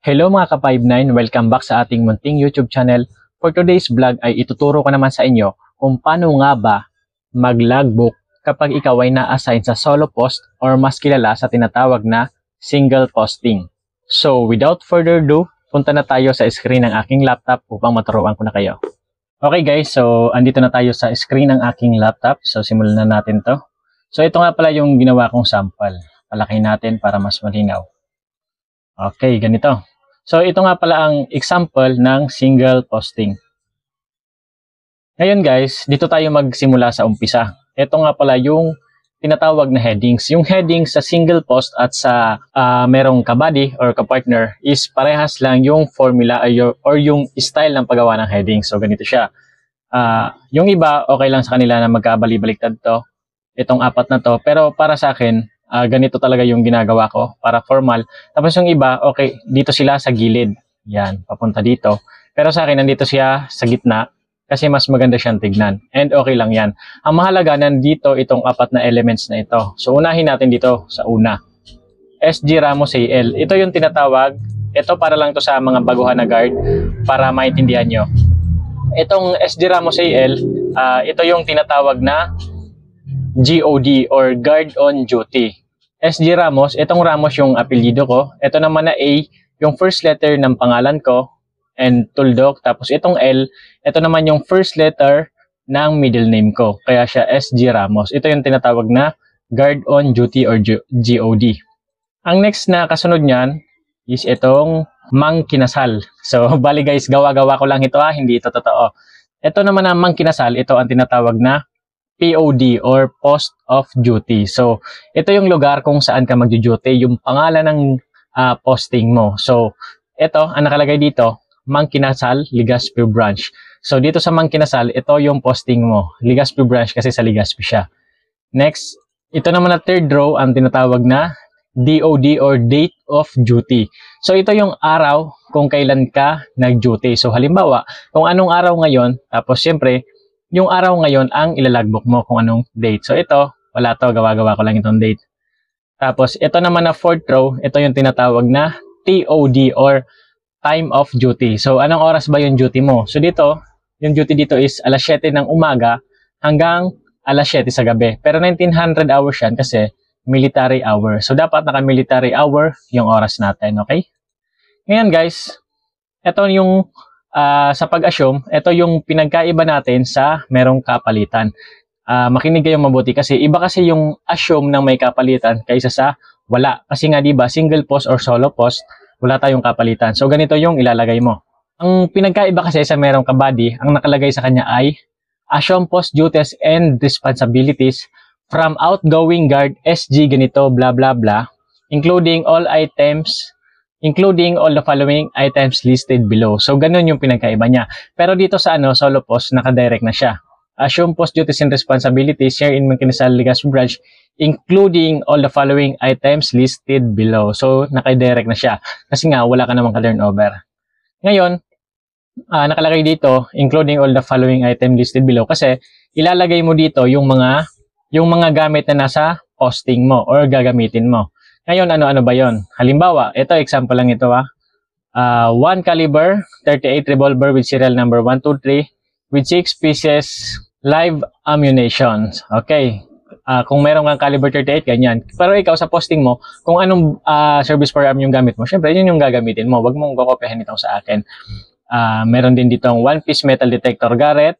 Hello mga ka-59, welcome back sa ating munting YouTube channel. For today's vlog ay ituturo ko naman sa inyo kung paano nga ba mag-logbook kapag ikaw ay na-assign sa solo post or mas kilala sa tinatawag na single posting. So without further ado, punta na tayo sa screen ng aking laptop upang maturuan ko na kayo. Okay guys, so andito na tayo sa screen ng aking laptop. So simulan na natin to. So ito nga pala yung ginawa kong sample. Palakihin natin para mas malinaw. Okay, ganito. So ito nga pala ang example ng single posting. Ngayon guys, dito tayo magsimula sa umpisa. Ito nga pala yung tinatawag na headings. Yung headings sa single post at sa merong kabady or kapartner is parehas lang yung formula or yung style ng paggawa ng headings. So ganito siya. Yung iba, okay lang sa kanila na magkabali-baliktad to. Itong apat na to. Pero para sa akin, ganito talaga yung ginagawa ko para formal. Tapos yung iba, okay, dito sila sa gilid. Yan, papunta dito. Pero sa akin, nandito siya sa gitna kasi mas maganda siyang tignan. And okay lang yan. Ang mahalaga, nandito itong apat na elements na ito. So unahin natin dito sa una. SG Ramos AL. Ito yung tinatawag. Ito para lang to sa mga baguhan na guard para maintindihan nyo. Itong SG Ramos AL, ito yung tinatawag na GOD or Guard on Duty. SG Ramos, itong Ramos yung apelyido ko. Ito naman na A, yung first letter ng pangalan ko and Tuldok. Tapos itong L, ito naman yung first letter ng middle name ko. Kaya siya SG Ramos. Ito yung tinatawag na Guard on Duty or GOD. Ang next na kasunod niyan is itong Mang Kinasal. So, bali guys, gawa-gawa ko lang ito hindi ito totoo. Ito naman ang Mang Kinasal, ito ang tinatawag na POD or Post of Duty. So, ito yung lugar kung saan ka mag-duty, yung pangalan ng posting mo. So, ito, ang nakalagay dito, Mang Kinasal, Legazpi Branch. So, dito sa Mang Kinasal, ito yung posting mo. Legazpi Branch kasi sa Legazpi siya. Next, ito naman na third row, ang tinatawag na DOD or Date of Duty. So, ito yung araw kung kailan ka nag-duty. So, halimbawa, kung anong araw ngayon, tapos siyempre, yung araw ngayon ang ilalagbook mo kung anong date. So ito, wala to, gawa-gawa ko lang itong date. Tapos ito naman na fourth row, ito yung tinatawag na TOD or Time of Duty. So anong oras ba yung duty mo? So dito, yung duty dito is alas 7 ng umaga hanggang alas 7 sa gabi. Pero 1900 hours yan kasi military hour. So dapat naka-military hour yung oras natin, okay? Ngayon guys, ito yung sa pag-assume, ito yung pinagkaiba natin sa merong kapalitan. Makinig kayong mabuti kasi iba kasi yung assume ng may kapalitan kaysa sa wala. Kasi nga diba, single post or solo post, wala tayong kapalitan. So ganito yung ilalagay mo. Ang pinagkaiba kasi sa merong kabady, ang nakalagay sa kanya ay assume post duties and responsibilities from outgoing guard SG ganito bla bla bla, including all the following items listed below. So, ganun yung pinagkaiba niya. Pero dito sa solo post, nakadirect na siya. Assume post duties and responsibilities share in Mang Kinasal Legazpi Branch, including all the following items listed below. So, nakadirect na siya. Kasi nga, wala ka namang ka-turnover. Ngayon, nakalagay dito, including all the following items listed below. Kasi, ilalagay mo dito yung mga gamit na nasa posting mo or gagamitin mo. Ngayon, ano-ano ba yon? Halimbawa, ito, example lang ito 1 caliber 38 revolver with serial number 123 with 6 pieces live ammunition. Okay. Kung meron kang caliber 38, ganyan. Pero ikaw sa posting mo, kung anong service firearm yung gamit mo, syempre, yun yung gagamitin mo. Huwag mong kokopyahin itong sa akin. Meron din ditong 1-piece metal detector Garrett,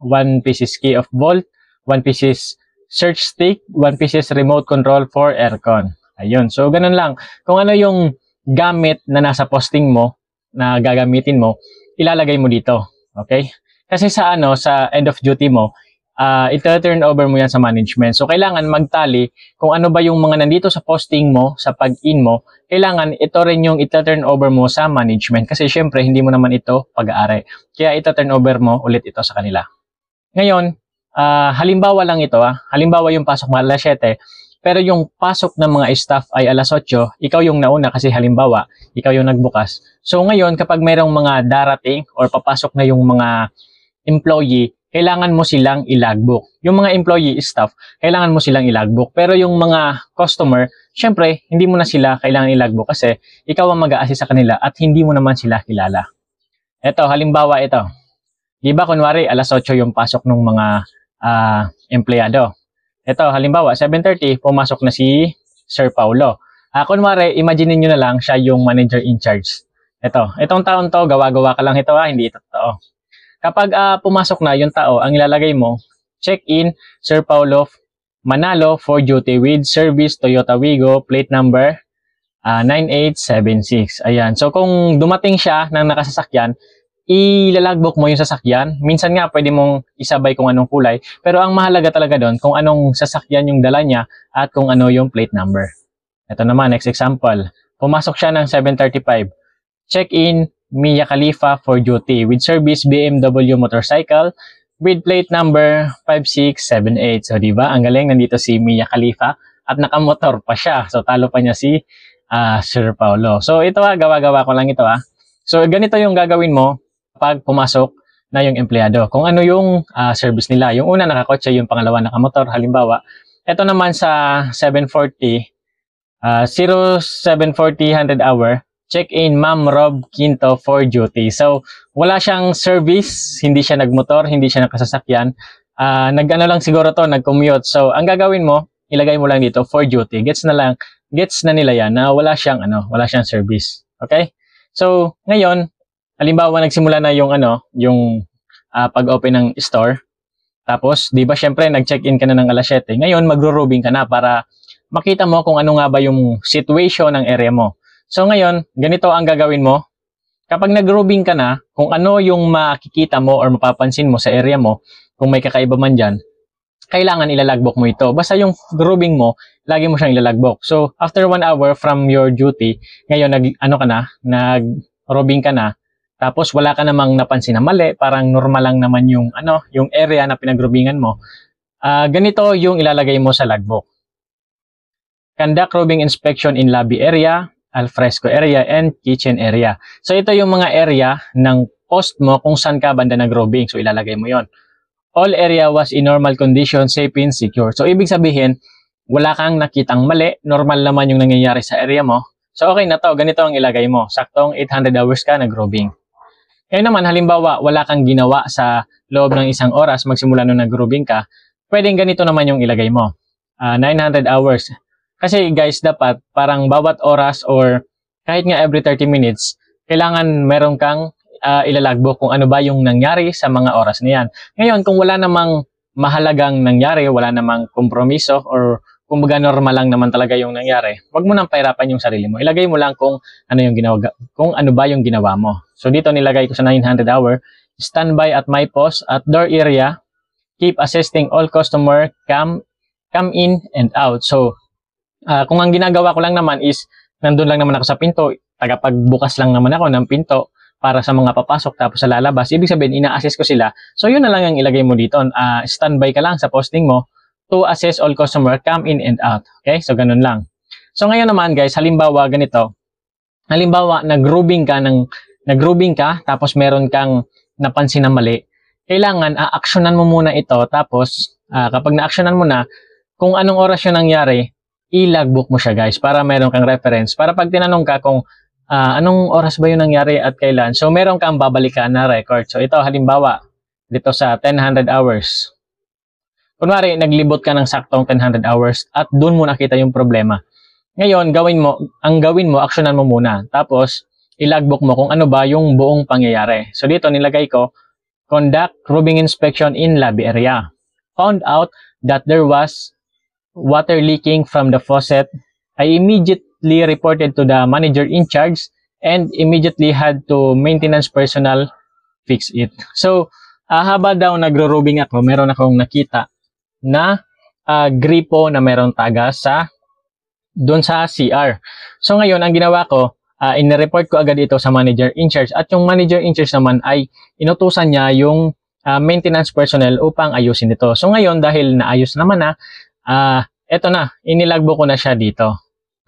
1 pieces key of bolt, 1 pieces search stick, 1 pieces remote control for aircon. Ayun. So, ganun lang. Kung ano yung gamit na nasa posting mo, na gagamitin mo, ilalagay mo dito. Okay? Kasi sa end of duty mo, ito-turn over mo yan sa management. So, kailangan magtali kung ano ba yung mga nandito sa posting mo, sa pag-in mo, kailangan ito rin yung ito-turn over mo sa management. Kasi, syempre, hindi mo naman ito pag-aari. Kaya, ito-turn over mo ulit ito sa kanila. Ngayon, halimbawa lang ito. Halimbawa yung pasok mo alas 7, pero yung pasok ng mga staff ay alas 8, ikaw yung nauna kasi halimbawa, ikaw yung nagbukas. So ngayon, kapag mayroong mga darating or papasok na yung mga employee, kailangan mo silang ilagbook. Yung mga employee staff, kailangan mo silang ilagbook. Pero yung mga customer, syempre, hindi mo na sila kailangan i-logbook kasi ikaw ang mag-a-assist sa kanila at hindi mo naman sila kilala. Ito, halimbawa ito. Di ba kunwari alas 8 yung pasok ng mga empleyado. Ito, halimbawa 7:30 pumasok na si Sir Paulo. Kunwari, imagine niyo na lang siya yung manager in charge. Itong taon to, gawa-gawa ka lang ito hindi ito totoo. Kapag pumasok na yung tao, ang ilalagay mo, check-in, Sir Paulo Manalo for duty with service Toyota Wigo, plate number 9876. Ayan. So kung dumating siya ng nakasasakyan, ilalagbook mo yung sasakyan. Minsan nga pwede mong isabay kung anong kulay, pero ang mahalaga talaga doon kung anong sasakyan yung dala niya at kung ano yung plate number. Ito naman, next example. Pumasok siya ng 7:35. Check-in Mia Khalifa for duty with service BMW motorcycle with plate number 5678. So, di ba? Ang galing, nandito si Mia Khalifa at nakamotor pa siya. So, talo pa niya si Sir Paulo. So, ito gawa-gawa ko lang ito So, ganito yung gagawin mo pag pumasok na yung empleyado. Kung ano yung service nila. Yung una nakakotse, yung pangalawa nakamotor. Halimbawa, ito naman sa 7:40, 07:40 100 hour, check-in Ma'am Rob Quinto for duty. So, wala siyang service, hindi siya nagmotor, hindi siya nakasasakyan. Nag-ano lang siguro to, nag-commute. So, ang gagawin mo, ilagay mo lang dito for duty. Gets na nila yan na wala siyang service. Okay? So, ngayon, halimbawa nagsimula na yung pag-open ng store. Tapos, 'di ba syempre nag-check-in ka na ng alas 7. Ngayon, magro-robing ka na para makita mo kung ano nga ba yung situation ng area mo. So ngayon, ganito ang gagawin mo. Kapag nag-robing ka na, kung ano yung makikita mo or mapapansin mo sa area mo, kung may kakaiba man dyan, kailangan ilalagbook mo ito. Basta yung robing mo, lagi mo siyang ilalagbook. So, after 1 hour from your duty, ngayon nag-robing ka na, tapos wala ka namang napansin na mali, parang normal lang naman yung area na pinag-robingan mo. Ganito yung ilalagay mo sa logbook. Conduct robing inspection in lobby area, alfresco area, and kitchen area. So, ito yung mga area ng post mo kung saan ka banda nag-robing. So, ilalagay mo yon. All area was in normal condition, safe and secure. So, ibig sabihin, wala kang nakitang mali. Normal naman yung nangyayari sa area mo. So, okay na to. Ganito ang ilagay mo. Saktong 800 hours ka nag-robing. Ngayon naman, halimbawa, wala kang ginawa sa loob ng isang oras magsimula nung nag-robing ka, pwedeng ganito naman yung ilagay mo. 900 hours. Kasi guys, dapat parang bawat oras or kahit nga every 30 minutes, kailangan meron kang ilalagbook kung ano ba yung nangyari sa mga oras na yan. Ngayon, kung wala namang mahalagang nangyari, wala namang kompromiso or kumbaga normal lang naman talaga yung nangyari, wag mo nang pahirapan yung sarili mo. Ilagay mo lang kung ano ba yung ginawa mo. So dito nilagay ko sa 900 hour, standby at my post at door area, keep assisting all customer come in and out. So kung ang ginagawa ko lang naman is nandun lang naman ako sa pinto, tagapagbukas lang naman ako ng pinto para sa mga papasok tapos sa lalabas, ibig sabihin ina-assist ko sila. So yun na lang ang ilagay mo dito. Standby ka lang sa posting mo to assist all customer come in and out. Okay? So ganun lang. So ngayon naman guys, halimbawa ganito. Halimbawa nag-grouping ka tapos meron kang napansin na mali. Kailangan a-actionan mo muna ito tapos kapag na-actionan mo na kung anong oras yung nangyari, i-logbook mo siya guys para meron kang reference. Para pag tinanong ka kung anong oras ba yung nangyari at kailan, so meron kang babalikan na record. So ito halimbawa, dito sa 100 hours. Kunwari, naglibot ka ng saktong 100 hours at doon mo nakita yung problema. Ngayon, ang gawin mo, actionan mo muna. Tapos, i-logbook mo kung ano ba yung buong pangyayari. So dito nilagay ko, conduct robing inspection in lobby area. Found out that there was water leaking from the faucet. I immediately reported to the manager in charge and immediately had to maintenance personnel fix it. So, habang daw nagro-robing ako, meron akong nakita na gripo na meron taga doon sa CR. So, ngayon, ang ginawa ko, in-report ko agad ito sa manager in charge at yung manager in charge naman ay inutusan niya yung maintenance personnel upang ayusin ito. So, ngayon, dahil naayos naman na, eto na, inilagbo ko na siya dito.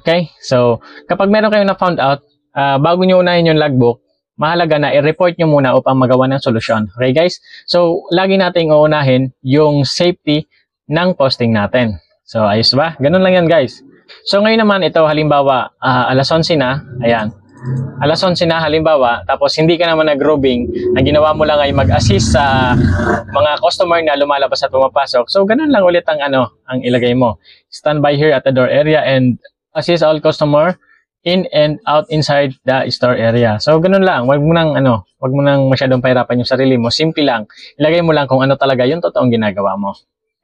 Okay? So, kapag meron kayong na-found out, bago nyo unahin yung logbook, mahalaga na i-report nyo muna upang magawa ng solusyon. Okay guys? So, lagi nating uunahin yung safety ng posting natin. So, ayos ba? Ganun lang yan guys. So ngayon naman ito halimbawa alas 11 na, ayan. Alas 11 na halimbawa, tapos hindi ka naman nag-roving, ang ginawa mo lang ay mag-assist sa mga customer na lumalabas at pumapasok. So ganun lang ulit ang ang ilagay mo. Stand by here at the door area and assist all customer in and out inside the store area. So ganun lang, wag mo nang masyadong pahirapan yung sarili mo. Simple lang. Ilagay mo lang kung ano talaga yung totoong ginagawa mo.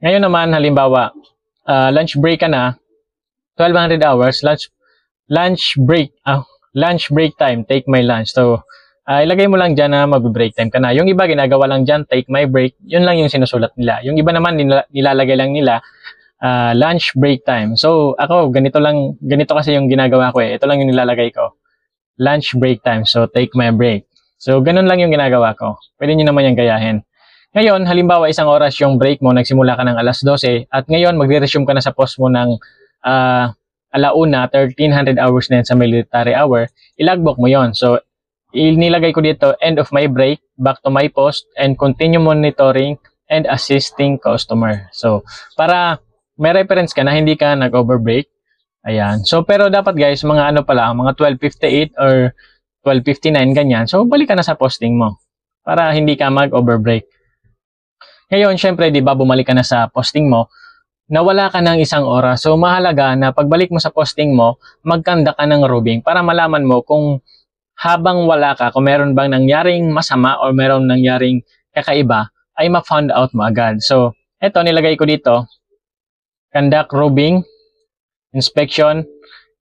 Ngayon naman halimbawa, lunch break ka na, 1200 hours, lunch break time, take my lunch. So, ilagay mo lang dyan na mag-break time ka na. Yung iba, ginagawa lang dyan, take my break. Yun lang yung sinusulat nila. Yung iba naman, nilalagay lang nila, lunch break time. So, ako, ganito kasi yung ginagawa ko eh. Ito lang yung nilalagay ko. Lunch break time. So, take my break. So, ganun lang yung ginagawa ko. Pwede nyo naman yung gayahin. Ngayon, halimbawa, 1 oras yung break mo, nagsimula ka ng alas 12, at ngayon, magre-resume ka na sa post mo ng alauna, 1300 hours na yan sa military hour, ilagbook mo yon. So, nilagay ko dito, end of my break, back to my post, and continue monitoring and assisting customer. So, para may reference ka na hindi ka nag-overbreak. Ayan. So, pero dapat guys, mga mga 12:58 or 12:59, ganyan. So, balik ka na sa posting mo para hindi ka mag-overbreak. Ngayon, syempre, di ba, bumalik ka na sa posting mo, nawala ka ng 1 oras. So, mahalaga na pagbalik mo sa posting mo, magkanda ka ng roving para malaman mo kung habang wala ka, kung meron bang nangyaring masama or meron nangyaring kakaiba, ay ma-found out mo agad. So, eto, nilagay ko dito, conduct roving, inspection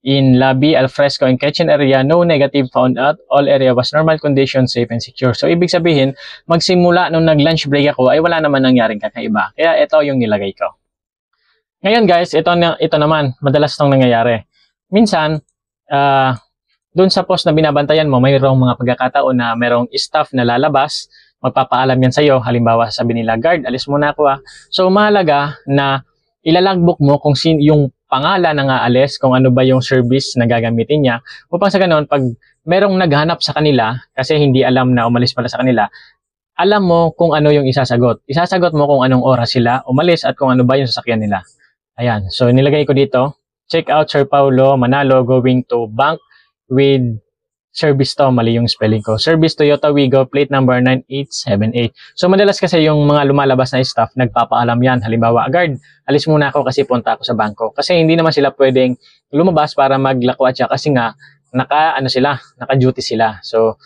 in lobby, alfresco, and kitchen area, no negative found out, all area was normal condition, safe and secure. So, ibig sabihin, magsimula nung nag-lunch break ako, ay wala naman nangyaring kakaiba. Kaya ito yung nilagay ko. Ngayon guys, ito naman, madalas itong nangyayari. Minsan, doon sa post na binabantayan mo, mayroong mga pagkakataon na mayroong staff na lalabas, magpapaalam yan sa'yo. Halimbawa, sabi nila, guard, alis muna ako . So, mahalaga na ilalagbook mo kung yung pangalan ng aalis, kung ano ba yung service na gagamitin niya, upang sa ganoon, pag merong naghanap sa kanila, kasi hindi alam na umalis pala sa kanila, alam mo kung ano yung isasagot. Isasagot mo kung anong oras sila umalis at kung ano ba yung sasakyan nila. Ayan. So, nilagay ko dito, check out Sir Paulo Manalo going to bank with service to. Mali yung spelling ko. Service Toyota Wigo, plate number 9878. So, madalas kasi yung mga lumalabas na staff, nagpapaalam yan. Halimbawa, guard, alis muna ako kasi punta ako sa bangko. Kasi hindi naman sila pwedeng lumabas para maglakwatsa kasi nga, naka-duty sila. So,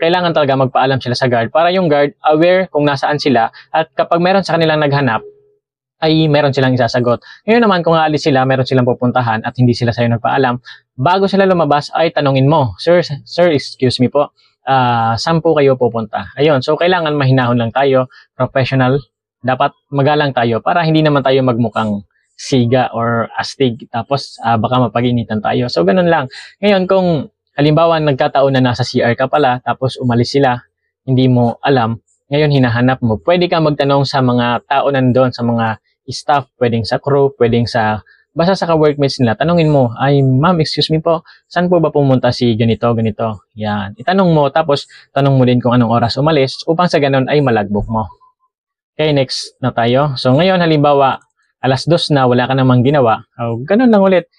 kailangan talaga magpaalam sila sa guard para yung guard aware kung nasaan sila at kapag meron sa kanilang naghanap, ay meron silang isasagot. Ngayon naman kung aalis sila, meron silang pupuntahan at hindi sila sa'yo nagpaalam, bago sila lumabas ay tanungin mo, Sir, excuse me po, saan po kayo pupunta? Ayun, so kailangan mahinahon lang tayo, professional, dapat magalang tayo para hindi naman tayo magmukhang siga or astig, tapos baka mapag-initan tayo. So ganun lang. Ngayon kung halimbawa nagkataon na nasa CR ka pala, tapos umalis sila, hindi mo alam, ngayon hinahanap mo, pwede kang magtanong sa mga tao nandun, sa mga staff, pwedeng sa crew, pwedeng basta sa ka-workmates nila, tanungin mo, ay ma'am, excuse me po, saan po ba pumunta si ganito, ganito? Yan. Itanong mo, tapos tanong mo din kung anong oras umalis, upang sa ganun ay malagbook mo. Okay, next na tayo. So ngayon, halimbawa, alas 2 na, wala ka namang ginawa. Ganun lang ulit.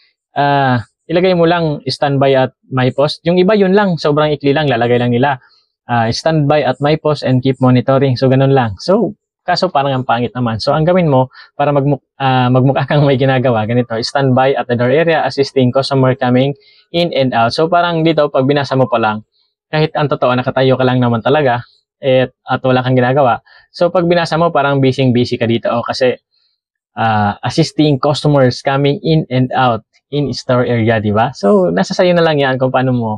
Ilagay mo lang standby at my post. Yung iba yun lang, sobrang ikli lang, lalagay lang nila. Standby at my post and keep monitoring. So ganun lang. So, kaso parang ang pangit naman. So, ang gawin mo para magmukha kang may ginagawa, ganito, standby at the door area, assisting customer coming in and out. So, parang dito, pag binasa mo pa lang, kahit ang totoo, nakatayo ka lang naman talaga, at wala kang ginagawa. So, pag binasa mo, parang busy ka dito. Kasi, assisting customers coming in and out in store area, di ba? So, nasa sayo na lang yan kung paano mo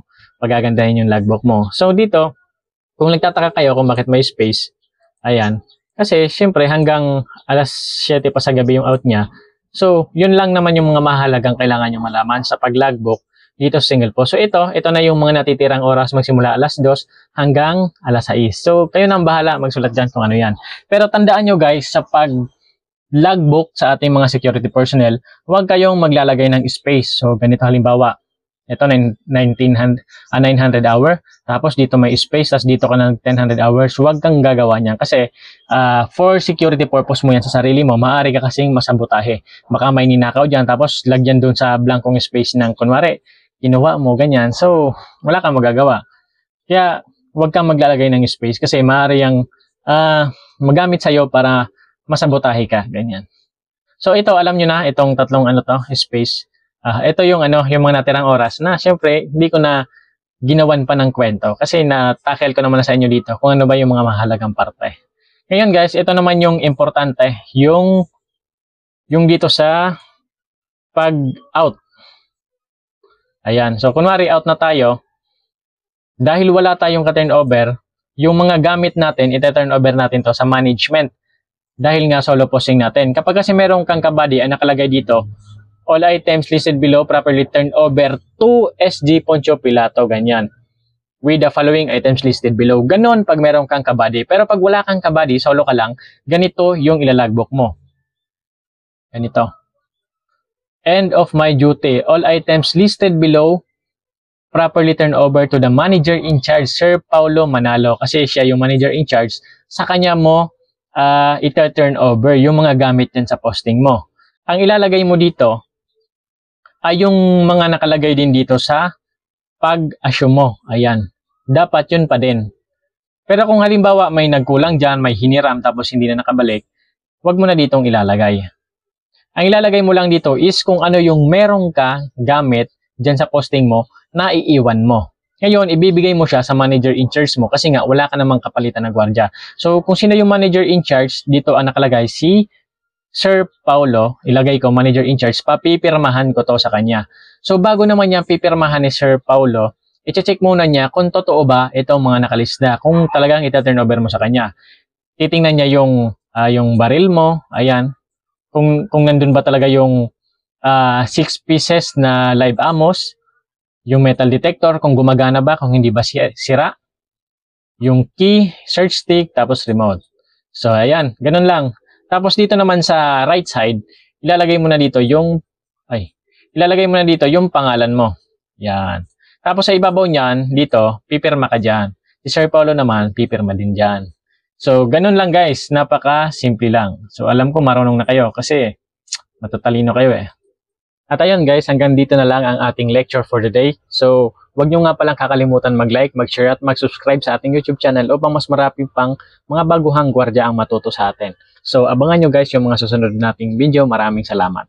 pagagandahin yung logbook mo. So, dito, kung nagtataka kayo kung bakit may space, ayan, kasi, syempre, hanggang alas 7 pa sa gabi yung out niya. So, yun lang naman yung mga mahalagang kailangan nyo malaman sa pag-logbook dito sa single post. So, ito na yung mga natitirang oras magsimula alas 2 hanggang alas 6. So, kayo nang bahala magsulat dyan kung ano yan. Pero tandaan nyo guys, sa pag-logbook sa ating mga security personnel, huwag kayong maglalagay ng space. So, ganito halimbawa, Ito 900 hour. Tapos dito may space, tapos dito ka ng 1000 hours. Huwag kang gagawa niyan kasi for security purpose mo yan sa sarili mo, maaari ka kasing masabotahe. Baka may ninakaw dyan, tapos lagyan dun sa blankong space ng kunwari, kinuha mo, ganyan. So, wala kang magagawa. Kaya, huwag kang maglalagay ng space kasi maaari yung magamit sa'yo para masabotahe ka, ganyan. So, ito, alam nyo na, itong tatlong space. Ito yung yung mga natirang oras na syempre hindi ko na ginawan pa ng kwento kasi na-tackle ko naman na sa inyo dito kung ano ba yung mga mahalagang parte. Ngayon guys, ito naman yung importante, yung dito sa pag-out. Ayan, so kunwari out na tayo, dahil wala tayong ka-turnover, yung mga gamit natin, ita-turnover natin to sa management dahil nga solo posting natin. Kapag kasi meron kang kabady, ang nakalagay dito, all items listed below properly turned over to SG Poncio Pilato, ganyan. With the following items listed below. Ganon pag meron kang kabady. Pero pag wala kang kabady, solo ka lang, ganito yung ilalagbook mo. Ganito. End of my duty. All items listed below properly turned over to the manager in charge, Sir Paulo Manalo. Kasi siya yung manager in charge. Sa kanya mo ita-turn over yung mga gamit yan sa posting mo. Ang ilalagay mo dito, ay yung mga nakalagay din dito sa pag-assume mo. Ayan. Dapat yun pa din. Pero kung halimbawa may nagkulang dyan, may hiniram tapos hindi na nakabalik, wag mo na ditong ilalagay. Ang ilalagay mo lang dito is kung ano yung merong ka gamit dyan sa posting mo na iiwan mo. Ngayon, ibibigay mo siya sa manager in charge mo kasi nga wala ka namang kapalitan na gwardiya. So, kung sino yung manager in charge, dito ang nakalagay si Sir Paulo, ilagay ko manager in charge, papipirmahan ko to sa kanya. So bago naman niya pipirmahan ni Sir Paulo, i-check muna niya kung totoo ba itong mga nakalista, kung talagang ita-turnover mo sa kanya. Titingnan niya yung baril mo, ayan, kung nandun ba talaga yung 6 pieces na live ammos, yung metal detector, kung gumagana ba, kung hindi ba sira, yung key, search stick, tapos remote. So ayan, ganun lang. Tapos dito naman sa right side, ilalagay mo na dito yung pangalan mo. Yan. Tapos sa ibabaw niyan, dito, pipirma ka dyan. Si Sir Paulo naman, pipirma din dyan. So, ganun lang guys. Napaka-simple lang. So, alam ko marunong na kayo kasi matatalino kayo eh. At ayun guys, hanggang dito na lang ang ating lecture for the day. So, huwag nyo nga palang kakalimutan mag-like, mag-share at mag-subscribe sa ating YouTube channel upang mas marami pang mga baguhang gwardya ang matuto sa atin. So, abangan nyo guys yung mga susunod nating video. Maraming salamat.